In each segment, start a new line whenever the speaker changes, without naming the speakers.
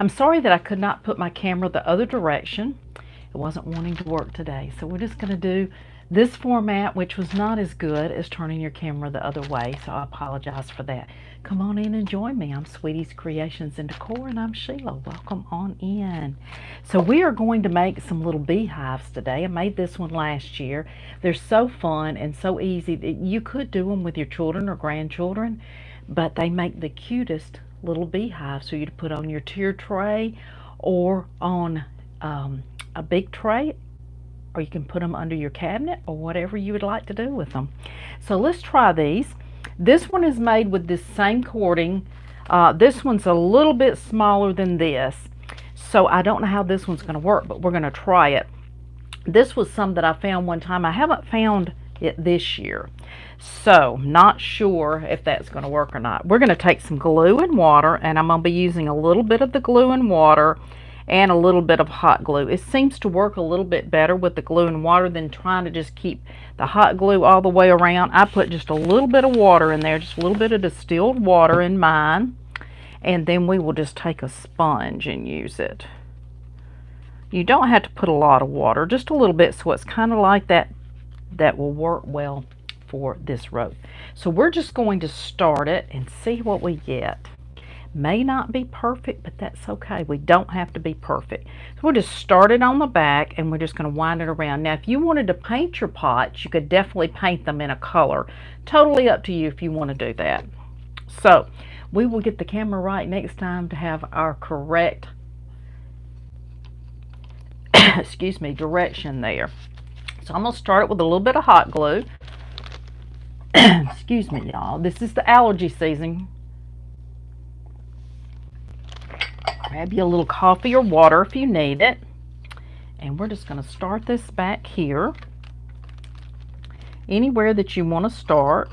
I'm sorry that I could not put my camera the other direction. It wasn't wanting to work today. So we're just going to do this format, which was not as good as turning your camera the other way. So I apologize for that. Come on in and join me. I'm Sweetie's Creations and Decor, and I'm Sheila. Welcome on in. So we are going to make some little beehives today. I made this one last year. They're so fun and so easy that you could do them with your children or grandchildren, but they make the cutest little beehives for you to put on your tier tray or on a big tray, or you can put them under your cabinet or whatever you would like to do with them. So let's try these. This one is made with this same cording. This one's a little bit smaller than this, so I don't know how this one's going to work, but we're going to try it. This was some that I found one time. I haven't found it this year, so not sure if that's going to work or not. We're going to take some glue and water, and I'm going to be using a little bit of the glue and water and a little bit of hot glue. It seems to work a little bit better with the glue and water than trying to just keep the hot glue all the way around. I put just a little bit of water in there, just a little bit of distilled water in mine, and then we will just take a sponge and use it. You don't have to put a lot of water, just a little bit, so it's kind of like that. That will work well for this rope. So we're just going to start it and see what we get. May not be perfect, but that's okay. We don't have to be perfect. So we'll just start it on the back, and we're just going to wind it around. Now, if you wanted to paint your pots, you could definitely paint them in a color. Totally up to you if you want to do that. So we will get the camera right next time to have our correct excuse me, direction there. So I'm going to start it with a little bit of hot glue. Excuse me, y'all. This is the allergy season. Grab you a little coffee or water if you need it. And we're just going to start this back here. Anywhere that you want to start,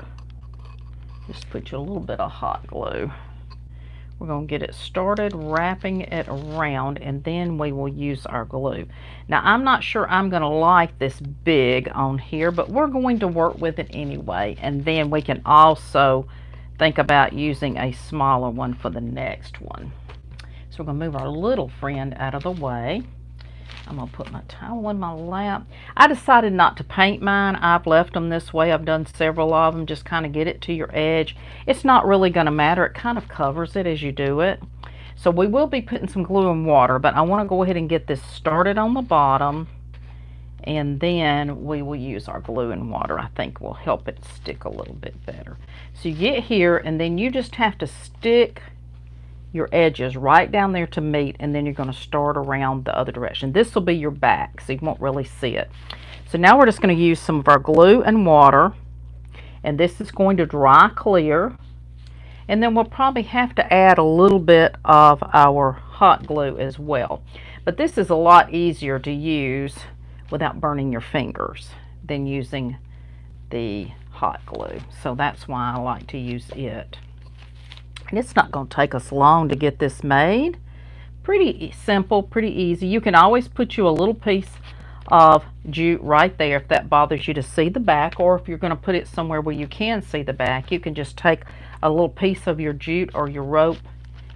just put you a little bit of hot glue. We're going to get it started wrapping it around, and then we will use our glue. Now, I'm not sure I'm going to like this big on here, but we're going to work with it anyway. And then we can also think about using a smaller one for the next one. So we're going to move our little friend out of the way. I'm going to put my towel in my lap. I decided not to paint mine. I've left them this way. I've done several of them. Just kind of get it to your edge. It's not really going to matter. It kind of covers it as you do it. So we will be putting some glue and water, but I want to go ahead and get this started on the bottom, and then we will use our glue and water. I think will help it stick a little bit better. So you get here, and then you just have to stick your edges right down there to meet, and then you're going to start around the other direction. This will be your back, so you won't really see it. So now we're just going to use some of our glue and water, and this is going to dry clear, and then we'll probably have to add a little bit of our hot glue as well. But this is a lot easier to use without burning your fingers than using the hot glue, so that's why I like to use it. And it's not going to take us long to get this made. Pretty simple, pretty easy. You can always put you a little piece of jute right there if that bothers you to see the back, or if you're going to put it somewhere where you can see the back, you can just take a little piece of your jute or your rope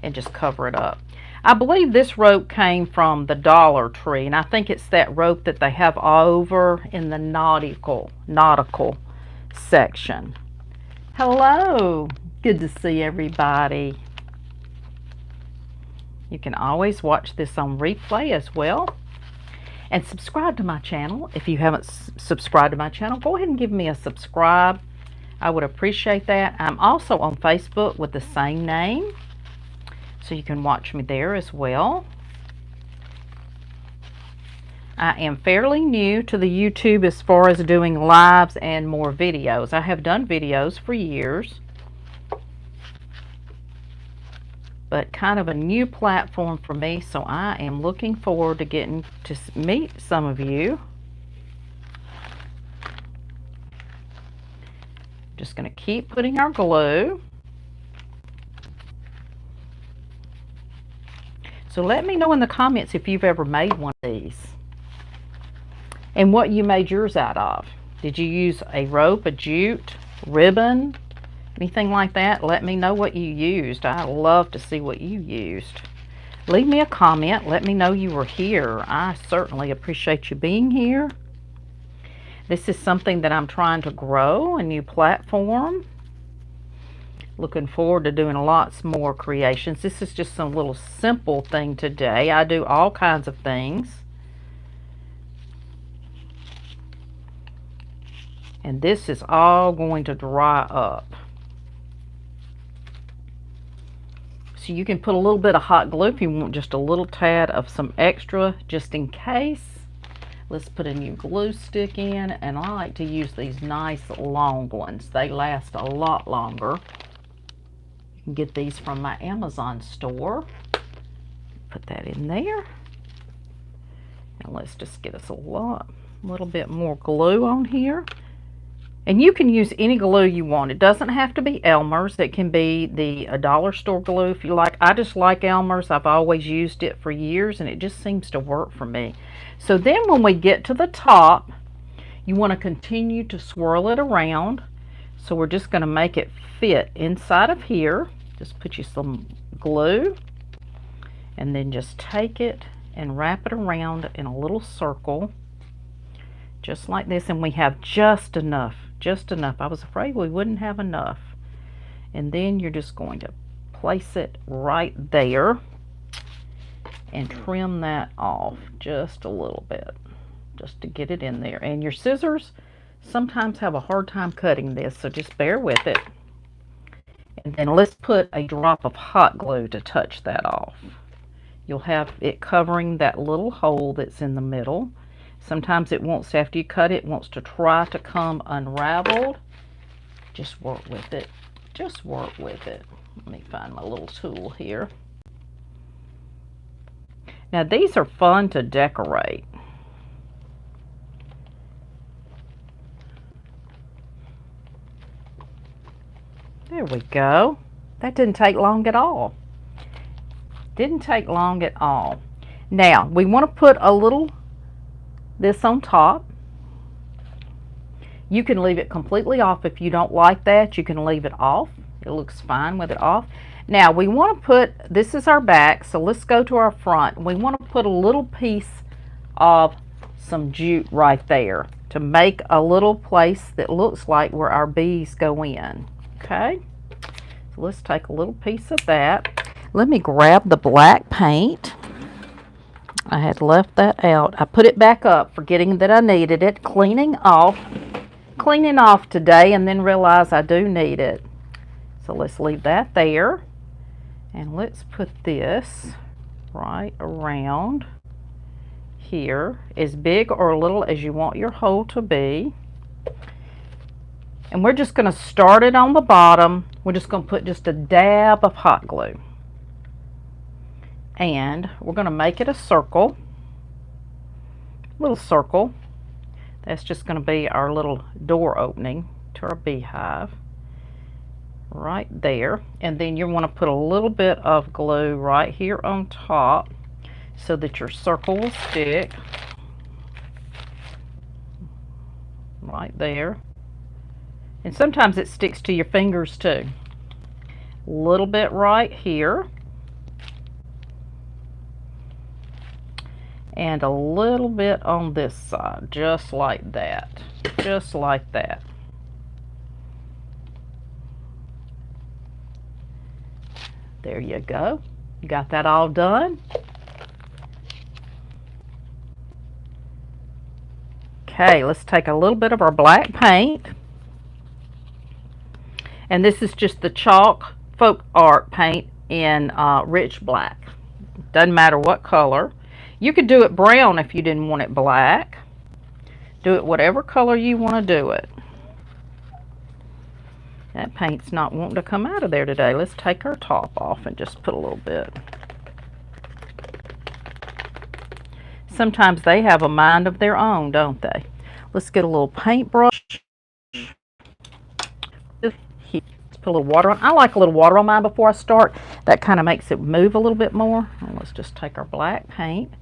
and just cover it up. I believe this rope came from the Dollar Tree, and I think it's that rope that they have over in the nautical section. Hello. Good to see everybody. You can always watch this on replay as well. And subscribe to my channel. If you haven't subscribed to my channel, go ahead and give me a subscribe. I would appreciate that. I'm also on Facebook with the same name, so you can watch me there as well. I am fairly new to the YouTube as far as doing lives and more videos. I have done videos for years, but kind of a new platform for me, so I am looking forward to getting to meet some of you. Just going to keep putting our glue. So let me know in the comments if you've ever made one of these and what you made yours out of. Did you use a rope, a jute, ribbon, anything like that? Let me know what you used. I love to see what you used. Leave me a comment. Let me know you were here. I certainly appreciate you being here. This is something that I'm trying to grow, a new platform. Looking forward to doing lots more creations. This is just some little simple thing today. I do all kinds of things. And this is all going to dry up. So you can put a little bit of hot glue if you want just a little tad of some extra just in case. Let's put a new glue stick in, and I like to use these nice long ones. They last a lot longer. You can get these from my Amazon store. Put that in there. And let's just get us a little bit more glue on here. And you can use any glue you want. It doesn't have to be Elmer's. It can be the dollar store glue if you like. I just like Elmer's. I've always used it for years, and it just seems to work for me. So then when we get to the top, you want to continue to swirl it around. So we're just going to make it fit inside of here. Just put you some glue, and then just take it and wrap it around in a little circle, just like this. And we have just enough. I was afraid we wouldn't have enough. And then you're just going to place it right there and trim that off just a little bit, just to get it in there. And your scissors sometimes have a hard time cutting this, so just bear with it. And then let's put a drop of hot glue to touch that off. You'll have it covering that little hole that's in the middle. Sometimes it wants, after you cut it, wants to try to come unraveled. Just work with it. Just work with it. Let me find my little tool here. Now these are fun to decorate. There we go. That didn't take long at all. Didn't take long at all. Now we want to put a little this on top. You can leave it completely off if you don't like that. You can leave it off. It looks fine with it off. Now we want to put, this is our back, so let's go to our front. We want to put a little piece of some jute right there to make a little place that looks like where our bees go in. Okay, so let's take a little piece of that. Let me grab the black paint. I had left that out. I put it back up, forgetting that I needed it. Cleaning off today, and then realize I do need it. So let's leave that there. And let's put this right around here, as big or little as you want your hole to be. And we're just going to start it on the bottom. We're just going to put just a dab of hot glue. And we're going to make it a circle, little circle. That's just going to be our little door opening to our beehive right there. And then you want to put a little bit of glue right here on top so that your circle will stick right there. And sometimes it sticks to your fingers too. A little bit right here. And a little bit on this side, just like that, just like that. There you go. You got that all done? Okay, let's take a little bit of our black paint. And this is just the chalk folk art paint in rich black. Doesn't matter what color. You could do it brown if you didn't want it black. Do it whatever color you want to do it. That paint's not wanting to come out of there today. Let's take our top off and just put a little bit. Sometimes they have a mind of their own, don't they? Let's get a little paintbrush. Let's put a little water on. I like a little water on mine before I start. That kind of makes it move a little bit more. And let's just take our black paint.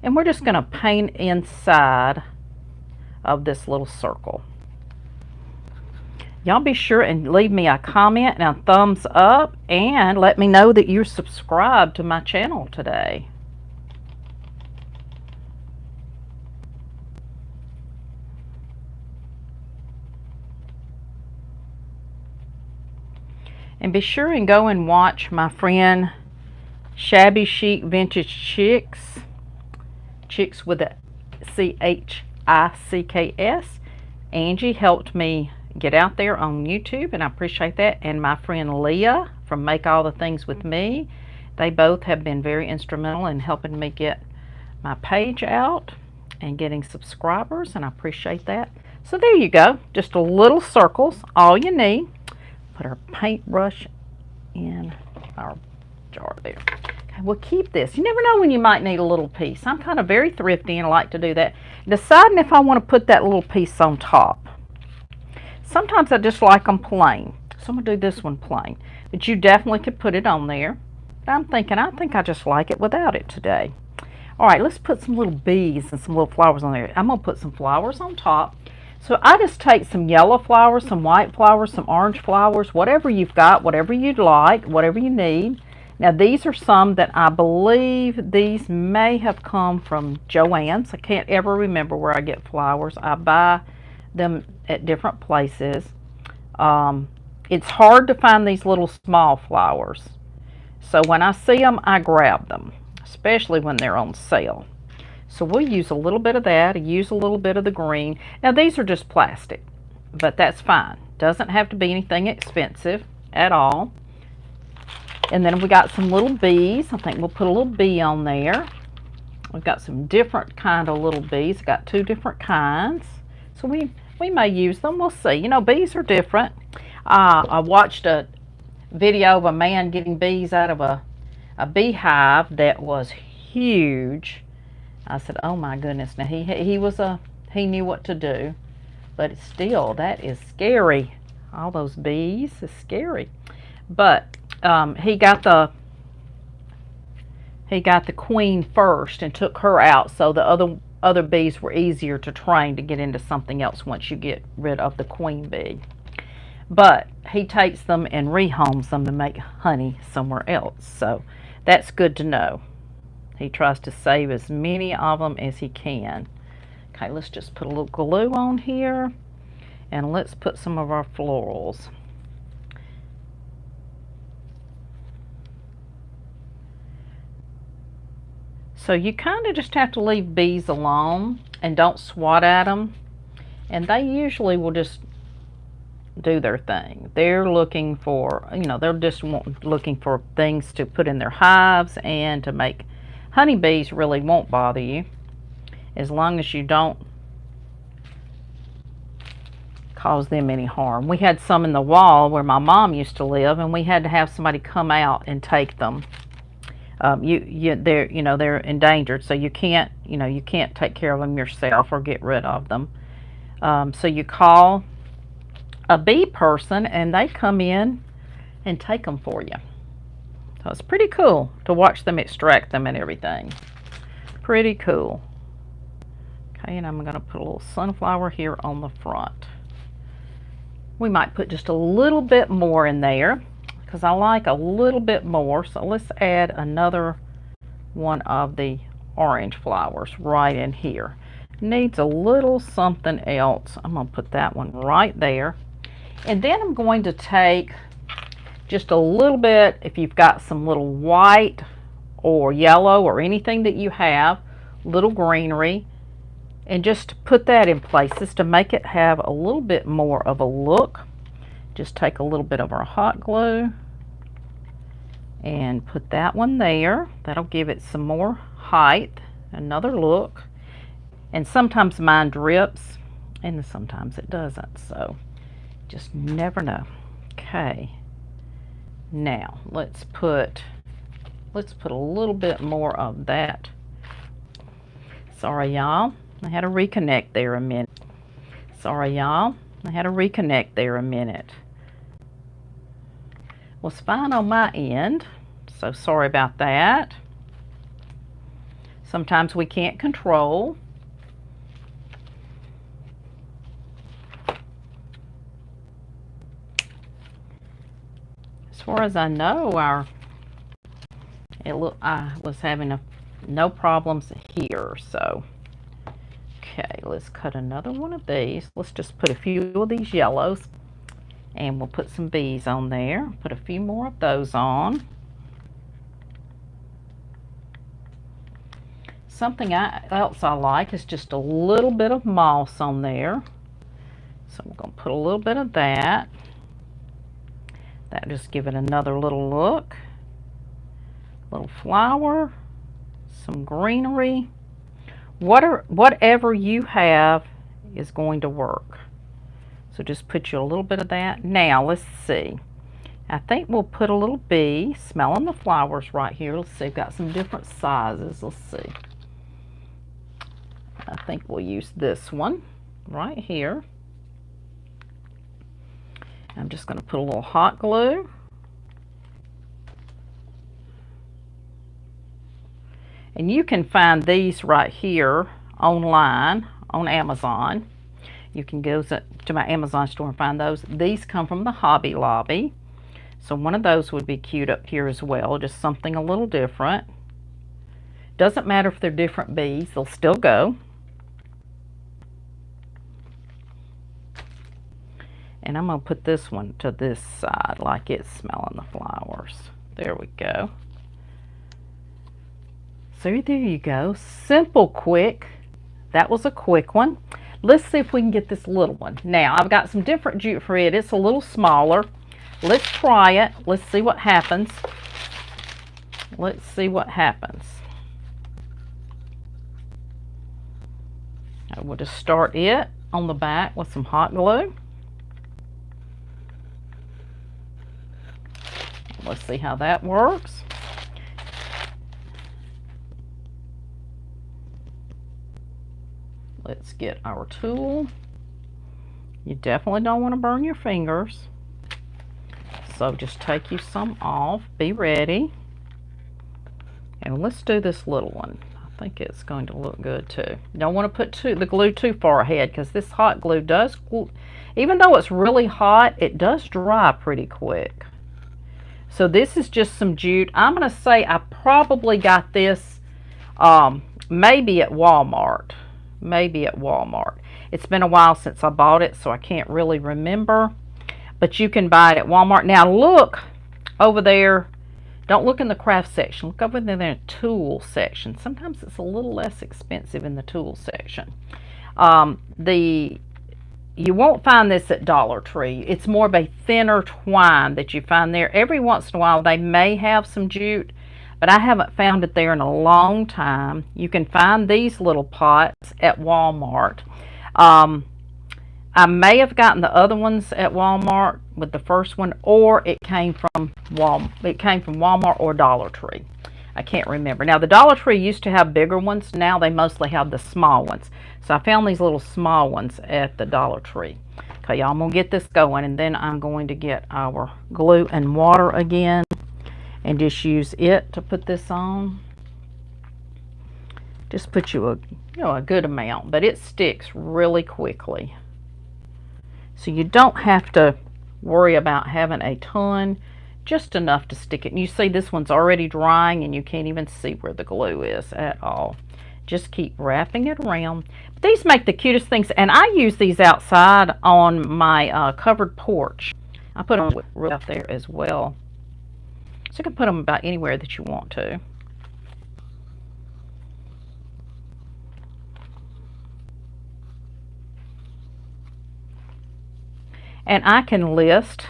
And we're just going to paint inside of this little circle. Y'all be sure and leave me a comment and a thumbs up and let me know that you're subscribed to my channel today. And be sure and go and watch my friend Shabby Chic Vintage Chicks with a CHICKS. Angie helped me get out there on YouTube, and I appreciate that. And my friend Leah from Make All the Things With Me, they both have been very instrumental in helping me get my page out and getting subscribers, and I appreciate that. So there you go, just a little circles, all you need. Put our paintbrush in our jar there. Okay, we'll keep this. You never know when you might need a little piece. I'm kind of very thrifty and I like to do that. Deciding if I want to put that little piece on top. Sometimes I just like them plain. So I'm going to do this one plain. But you definitely could put it on there. But I think I just like it without it today. Alright, let's put some little bees and some little flowers on there. I'm going to put some flowers on top. So I just take some yellow flowers, some white flowers, some orange flowers, whatever you've got, whatever you'd like, whatever you need. Now these are some that I believe these may have come from Joann's. I can't ever remember where I get flowers. I buy them at different places. It's hard to find these little small flowers. So when I see them, I grab them, especially when they're on sale. So we'll use a little bit of that, use a little bit of the green. Now these are just plastic, but that's fine. Doesn't have to be anything expensive at all. And then we got some little bees. I think we'll put a little bee on there. We've got some different kind of little bees. Got two different kinds. So we may use them. We'll see. You know, bees are different. I watched a video of a man getting bees out of a beehive that was huge. I said, oh my goodness. Now he knew what to do, but still, that is scary. All those bees is scary. But he got the queen first and took her out, so the other bees were easier to train to get into something else once you get rid of the queen bee. But he takes them and rehomes them to make honey somewhere else, so that's good to know. He tries to save as many of them as he can. Okay, let's just put a little glue on here, and let's put some of our florals. So you kind of just have to leave bees alone and don't swat at them, and they usually will just do their thing. They're looking for, they're just looking for things to put in their hives and to make. Honeybees really won't bother you as long as you don't cause them any harm. We had some in the wall where my mom used to live, and we had to have somebody come out and take them. They're endangered, so you can't take care of them yourself or get rid of them. So you call a bee person, and they come in and take them for you. So it's pretty cool to watch them extract them and everything. Pretty cool. Okay, and I'm going to put a little sunflower here on the front. We might put just a little bit more in there because I like a little bit more. So let's add another one of the orange flowers right in here. Needs a little something else. I'm going to put that one right there. And then I'm going to take just a little bit, if you've got some little white or yellow or anything that you have, little greenery, and just put that in places to make it have a little bit more of a look. Just take a little bit of our hot glue and put that one there. That'll give it some more height, another look. And sometimes mine drips and sometimes it doesn't, so just never know. Okay. Now, let's put a little bit more of that. Sorry, y'all. I had to reconnect there a minute. Sorry, y'all. I had to reconnect there a minute. Was fine on my end, so sorry about that. Sometimes we can't control. far as I know, I was having no problems here. So, okay, let's cut another one of these. Let's just put a few of these yellows, and we'll put some bees on there. Put a few more of those on. Something else I like is just a little bit of moss on there. So I'm going to put a little bit of that. That'll just give it another little look. Little flower, some greenery. Whatever you have is going to work. So just put you a little bit of that. Now let's see. I think we'll put a little bee, smelling the flowers right here. Let's see, I've got some different sizes. Let's see. I think we'll use this one right here. I'm just going to put a little hot glue. And you can find these right here online on Amazon. You can go to my Amazon store and find those. These come from the Hobby Lobby. So one of those would be cute up here as well, just something a little different. Doesn't matter if they're different bees, they'll still go. And I'm going to put this one to this side like it's smelling the flowers. There we go. So there you go. Simple, quick. That was a quick one. Let's see if we can get this little one. Now, I've got some different jute for it. It's a little smaller. Let's try it. Let's see what happens. Let's see what happens. I will just start it on the back with some hot glue. Let's see how that works. Let's get our tool. You definitely don't want to burn your fingers. So just take you some off. Be ready. And let's do this little one. I think it's going to look good too. You don't want to put the glue too far ahead, because this hot glue does, even though it's really hot, it does dry pretty quick. So this is just some jute. I'm going to say I probably got this maybe at Walmart. Maybe at Walmart. It's been a while since I bought it, so I can't really remember. But you can buy it at Walmart. Now look over there. Don't look in the craft section. Look over there in the tool section. Sometimes it's a little less expensive in the tool section. You won't find this at Dollar Tree. It's more of a thinner twine that you find there. Every once in a while they may have some jute, but I haven't found it there in a long time. You can find these little pots at Walmart. I may have gotten the other ones at Walmart with the first one, or it came from Walmart or Dollar Tree. I can't remember. Now the Dollar Tree used to have bigger ones. Now they mostly have the small ones. So I found these little small ones at the Dollar Tree. Okay, y'all, I'm going to get this going, and then I'm going to get our glue and water again and just use it to put this on. Just put you a good amount, but it sticks really quickly. So you don't have to worry about having a ton, just enough to stick it. And you see this one's already drying and you can't even see where the glue is at all. Just keep wrapping it around. But these make the cutest things, and I use these outside on my covered porch. I put them right out there as well. So you can put them about anywhere that you want to. And I can list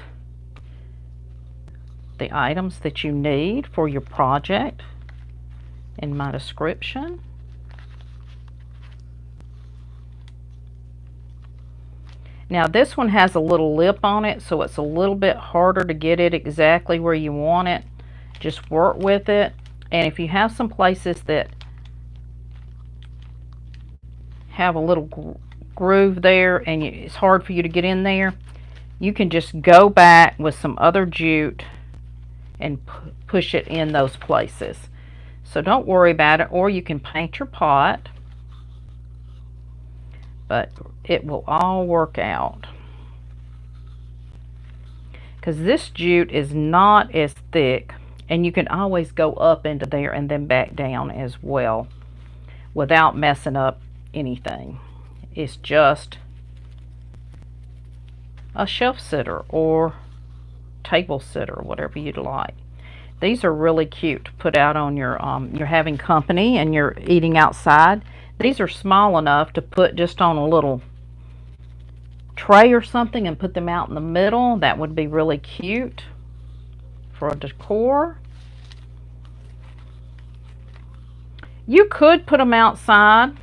the items that you need for your project in my description. Now this one has a little lip on it, so it's a little bit harder to get it exactly where you want it. Just work with it. And if you have some places that have a little groove there and it's hard for you to get in there, you can just go back with some other jute and push it in those places. So don't worry about it, or you can paint your pot, but it will all work out. because this jute is not as thick, and you can always go up into there and then back down as well without messing up anything. It's just a shelf sitter or table sitter, whatever you'd like. These are really cute to put out on your you're having company and you're eating outside. These are small enough to put just on a little tray or something and put them out in the middle. That would be really cute for a decor. You could put them outside,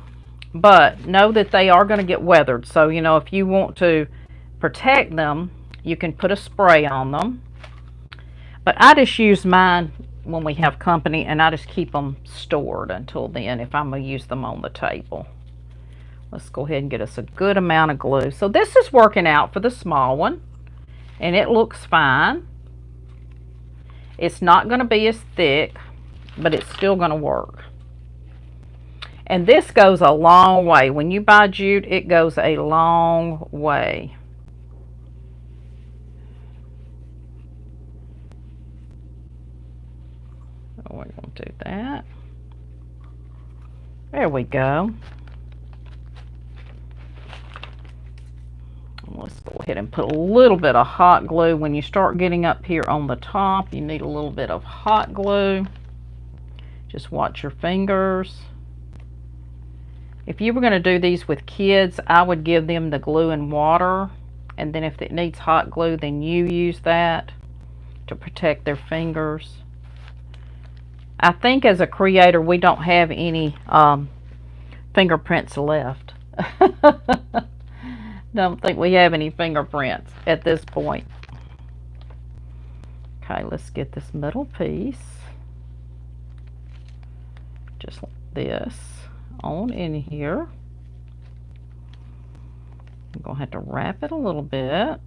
but know that they are going to get weathered. So, you know, if you want to protect them, you can put a spray on them. But I just use mine when we have company, and I just keep them stored until then if I'm going to use them on the table. Let's go ahead and get us a good amount of glue. So this is working out for the small one, and it looks fine. It's not going to be as thick, but it's still going to work. And this goes a long way. When you buy jute, it goes a long way. So we're going to do that. There we go. Let's go ahead and put a little bit of hot glue. When you start getting up here on the top, you need a little bit of hot glue. Just watch your fingers. If you were going to do these with kids, I would give them the glue and water, and then if it needs hot glue, then you use that to protect their fingers. I think as a creator, we don't have any fingerprints left. Don't think we have any fingerprints at this point. Okay, let's get this middle piece, just like this, on in here. I'm going to have to wrap it a little bit.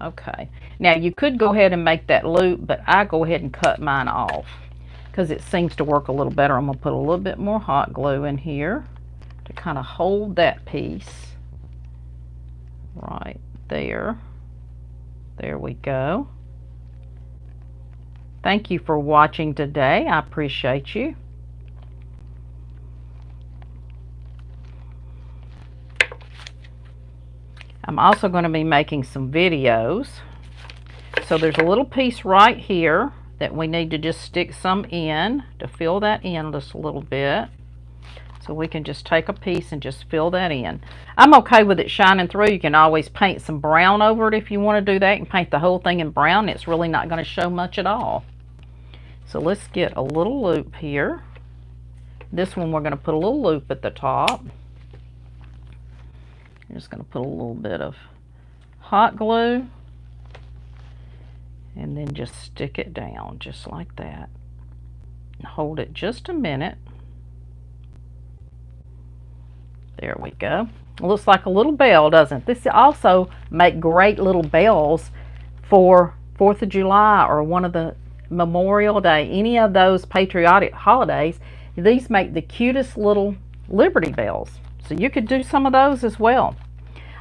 Okay, now you could go ahead and make that loop, but I go ahead and cut mine off because it seems to work a little better. I'm going to put a little bit more hot glue in here to kind of hold that piece right there. There we go. Thank you for watching today. I appreciate you. I'm also going to be making some videos. So there's a little piece right here that we need to just stick some in to fill that in just a little bit. So we can just take a piece and just fill that in. I'm okay with it shining through. You can always paint some brown over it if you want to do that, and paint the whole thing in brown. It's really not going to show much at all. So let's get a little loop here. This one we're going to put a little loop at the top. I'm just going to put a little bit of hot glue and then just stick it down just like that. Hold it just a minute. There we go. It looks like a little bell, doesn't it? This also make great little bells for 4th of July or one of the Memorial Day, any of those patriotic holidays. These make the cutest little Liberty bells. So you could do some of those as well.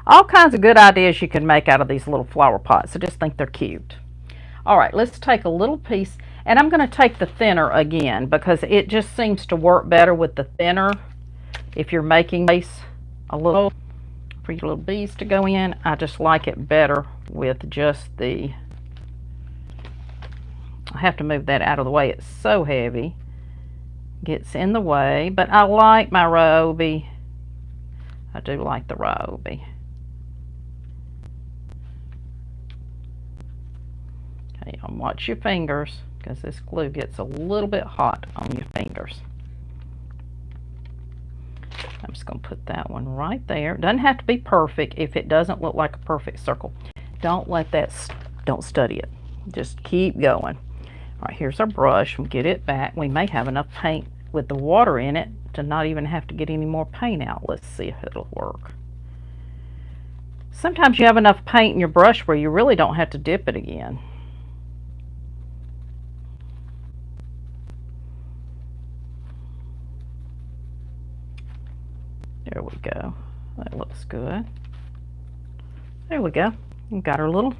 All kinds of good ideas you can make out of these little flower pots. I just think they're cute. All right, let's take a little piece, and I'm going to take the thinner again because it just seems to work better with the thinner. If you're making a little for your little bees to go in, I just like it better with just the, I have to move that out of the way. It's so heavy. Gets in the way, but I like my Ryobi. I do like the Ryobi. Okay, watch your fingers because this glue gets a little bit hot on your fingers. I'm just going to put that one right there. It doesn't have to be perfect if it doesn't look like a perfect circle. Don't let that, don't study it. Just keep going. All right, here's our brush. We'll get it back. We may have enough paint with the water in it to not even have to get any more paint out. Let's see if it'll work. Sometimes you have enough paint in your brush where you really don't have to dip it again. There we go. That looks good. There we go. We've got our little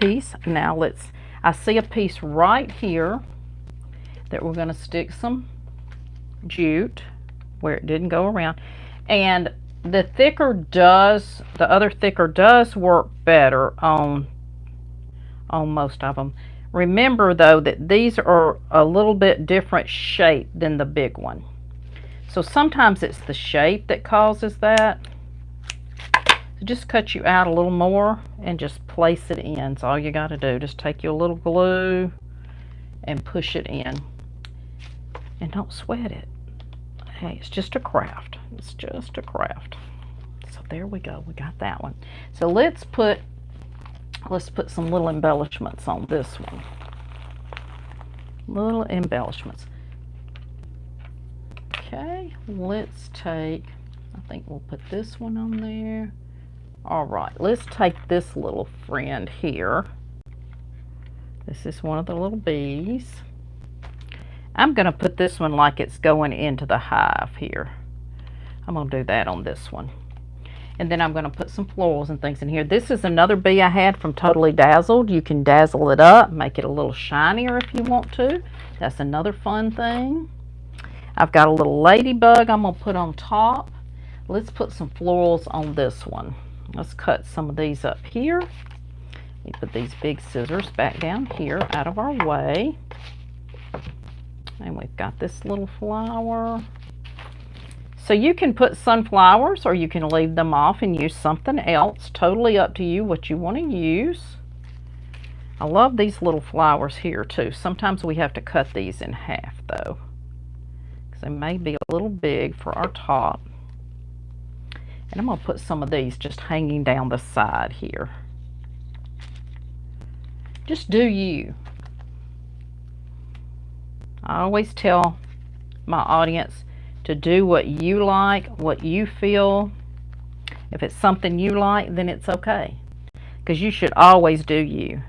piece. Now I see a piece right here that we're going to stick some jute where it didn't go around. And the other thicker does work better on most of them. Remember though that these are a little bit different shape than the big one. So sometimes it's the shape that causes that. So just cut you out a little more and just place it in. That's all you got to do. Just take your little glue and push it in. And don't sweat it. Hey, it's just a craft. It's just a craft. So there we go. We got that one. So let's put some little embellishments on this one. Little embellishments. Okay, let's take, I think we'll put this one on there. All right, let's take this little friend here. This is one of the little bees. I'm going to put this one like it's going into the hive here. I'm going to do that on this one. And then I'm going to put some florals and things in here. This is another bee I had from Totally Dazzled. You can dazzle it up, make it a little shinier if you want to. That's another fun thing. I've got a little ladybug I'm going to put on top. Let's put some florals on this one. Let's cut some of these up here. We put these big scissors back down here out of our way. And we've got this little flower. So you can put sunflowers or you can leave them off and use something else. Totally up to you what you want to use. I love these little flowers here too. Sometimes we have to cut these in half though, because they may be a little big for our top. And I'm going to put some of these just hanging down the side here. Just do you. I always tell my audience to do what you like, what you feel. If it's something you like, then it's okay. Because you should always do you.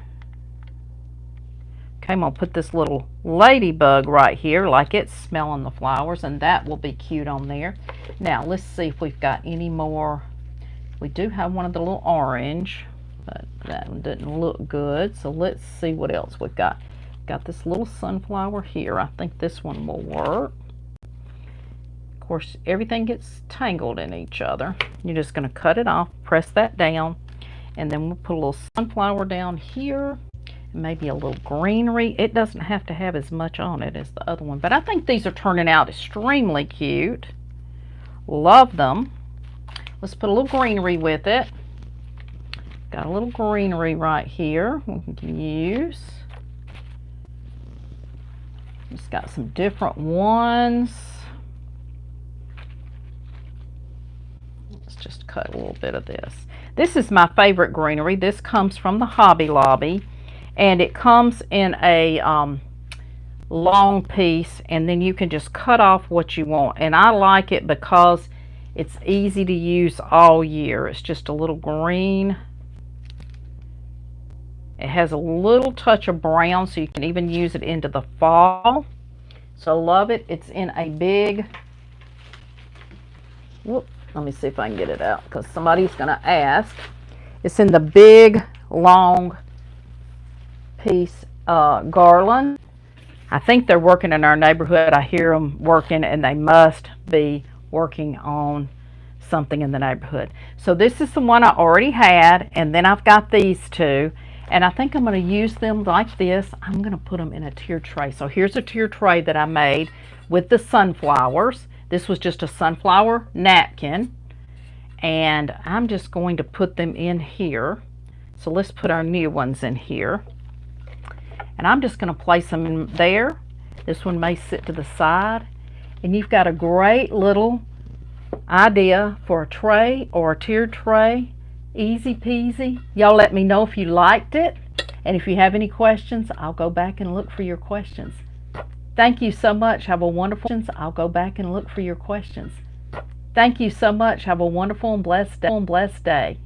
Okay, I'm going to put this little ladybug right here like it's smelling the flowers, and that will be cute on there. Now, let's see if we've got any more. We do have one of the little orange, but that one didn't look good. So let's see what else we've got. Got this little sunflower here. I think this one will work. Of course, everything gets tangled in each other. You're just going to cut it off, press that down, and then we'll put a little sunflower down here. Maybe a little greenery. It doesn't have to have as much on it as the other one, but I think these are turning out extremely cute. Love them. Let's put a little greenery with it. Got a little greenery right here we can use. Just got some different ones. Let's just cut a little bit of this. This is my favorite greenery. This comes from the Hobby Lobby, and it comes in a long piece, and then you can just cut off what you want. And I like it because it's easy to use all year. It's just a little green. It has a little touch of brown, so you can even use it into the fall. So love it. It's in a big, whoop, let me see if I can get it out because somebody's going to ask. It's in the big, long piece garland. I think they're working in our neighborhood. I hear them working, and they must be working on something in the neighborhood. So this is the one I already had, and then I've got these two. And I think I'm going to use them like this. I'm going to put them in a tier tray. So here's a tier tray that I made with the sunflowers. This was just a sunflower napkin. And I'm just going to put them in here. So let's put our new ones in here. And I'm just going to place them in there. This one may sit to the side. And you've got a great little idea for a tray or a tiered tray. Easy peasy. Y'all let me know if you liked it, and if you have any questions, I'll go back and look for your questions. Thank you so much. Have a wonderful day. I'll go back and look for your questions. Thank you so much. Have a wonderful and blessed day.